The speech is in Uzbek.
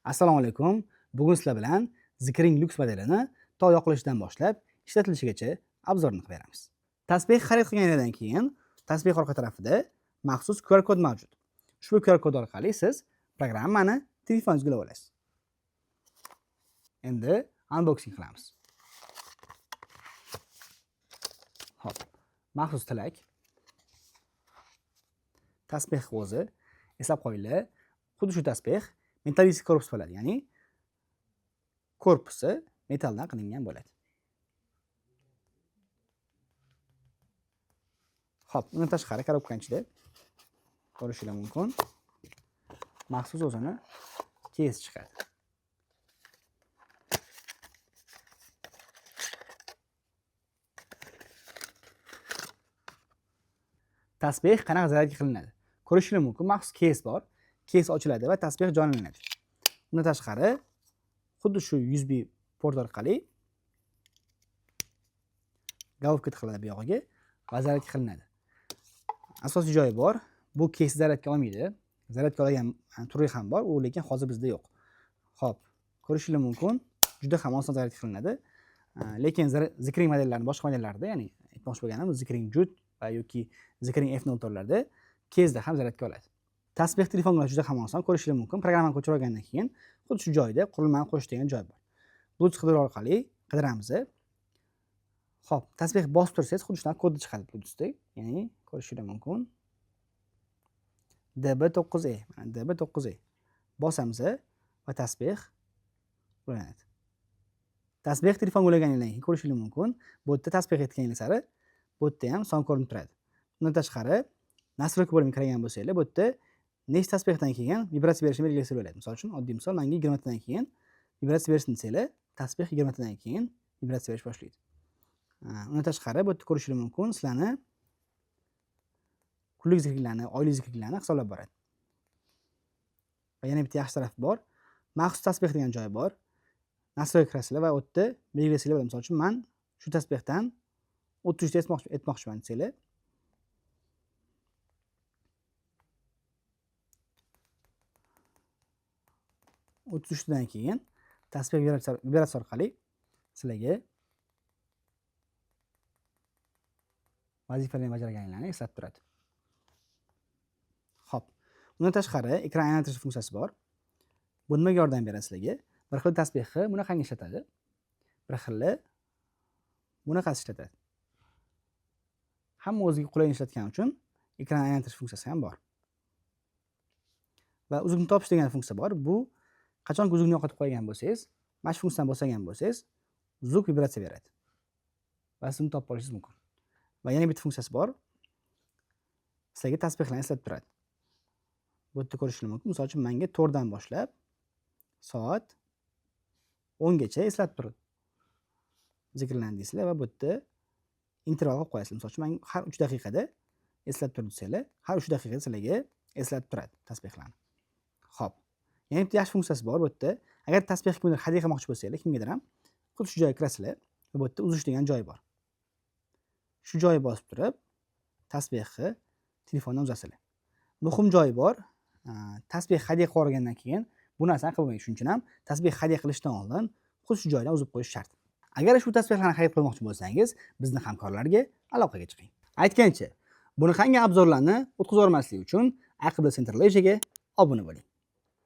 Assalomu alaykum. Bugun sizlar bilan Zikring Lux modelini to yoqilishidan boshlab ishlatilishigacha obzorini qilib beramiz. Tasbeh xarid qilganingizdan keyin tasbeh orqa tarafida maxsus QR kod mavjud. Ushbu QR kod orqali siz programmani telefoningizga olib olasiz. Endi unboxing qilamiz. Hop. Maxsus tilak. Tasbeh o'zi eslab qo'yinglar. Xuddi shu tasbeh metallический korpus bo'ladi, ya'ni korpusi metalldan qilingan bo'ladi. Hop, undan tashqari korobkaning ichida ko'rishingiz mumkin. Maxsus o'zini kes chiqadi. Tasbeh qanaqa zaryadka qilinadi? Ko'rishingiz mumkin, maxsus kes bor. Kes ochiladi va tasbeh jonlanadi. Undan tashqari xuddi shu USB port orqali головка tiqiladi bu yog'iga va zaryadka qilinadi. Asosiy joyi bor. Bu kes zaryadka olmaydi. Zaryadka oladigan turi ham bor, u lekin hozir bizda yo'q. Xo'p, ko'rishingiz mumkin, juda ham oson zaryadka qilinadi. Lekin Zikring modellarining boshqa modellarida, ya'ni aytmoqchi bo'lganim Zikring Jut va yoki Zikring F04 larda kesda ham zaryadka oladi. Tasbeh telefonga juda ham oson, ko'rishingiz mumkin. Programmani ko'chirib olgandan keyin xuddi shu joyda qurilmani qo'shish degan joy bor. Bluetooth qidiruv orqali qidiramiz. Xo'p, tasbeh bosib tursangiz xuddi shunaqa kod chiqadi Bluetoothda. Ya'ni ko'rishingiz mumkin. DB9E, mana DB9E. Bosamiz va tasbeh ulanadi. Tasbeh telefonga ulaganingizdan keyin ko'rishingiz mumkin. Bu yerda tasbeh aytganingiz sari bu yerda ham son ko'rinib turadi. Undan tashqari nastroyka bo'limiga kiragan bo'lsanglar, bu yerda nechta tasbehdan keyin vibratsiya berishni belgilasa bo'ladi. Misol uchun, oddiy misol, menga 20 tadan keyin vibratsiya berishni desanglar, tasbeh 20 tadan keyin vibratsiya berish boshlaydi. Undan tashqari bu yerda ko'rishingiz mumkin, sizlarni kunlik zikrlarni, oylik zikrlarni hisoblab boradi. Va yana bitta yaxshi taraf bor. Maxsus tasbeh degan joy bor. Nastroyka kirasizlar va u yerda belgilasanglar bo'ladi. Misol uchun, men shu tasbehdan 33 ta aytmoqchiman desanglar, dan keyin tasbeh vibratsiya orqali sizlarga vazifalarni bajarganinglarni eslatib turadi. Xo'p, undan tashqari ekran aylantirish funksiyasi bor. Bu nimaga yordam beradi sizlarga? Bir xil tasbehni bunaqangi ishlatadi, bir xilli bunaqasi ishlatadi. Hamma o'ziga qulay ishlatgani uchun ekran aylantirish funksiyasi ham bor. Va uzukni topish degan funksiya bor. Bu qachon uzukni yo'qotib qo'ygan bo'lsangiz, mana shu funksiyani bosgan bo'lsangiz, uzuk vibratsiya beradi. Va siz uni topib olishingiz mumkin. Va yana bitta funksiyasi bor. Sizlarga tasbehlarni eslatib turadi. Bu yerda ko'rishingiz mumkin. Misol uchun, menga 4 dan boshlab soat 10 gacha eslatib turadi. Zikrlanadi deysizlar va bu yerda interval qo'yib qo'yasizlar. Misol uchun, men har 3 daqiqada eslatib turadi desanglar, har 3 daqiqada sizlarga eslatib turadi tasbehlarni. Xo'p. Yana bitta yaxshi funksiyasi bor bu yerda. Agar tasbeh kimdir hadya qilmoqchi bo'lsanglar, kimgadir ham xuddi shu joyga kirasizlar va bu yerda uzish degan joy bor. Shu joyga bosib turib, tasbehni telefondan uzasizlar. Muhim joyi bor. Tasbeh hadya qilib olgandan keyin bu narsani qilmaydi. Shuning uchun ham tasbeh hadya qilishdan oldin xuddi shu joydan uzib qo'yish shart. Agar shu tasbehlarni xarid qilmoqchi bo'lsangiz, bizning hamkorlarga aloqaga chiqing. Aytgancha, bunaqangi obzorlarni o'tkazib olmaslik uchun Aql Center Lejaga obuna bo'ling.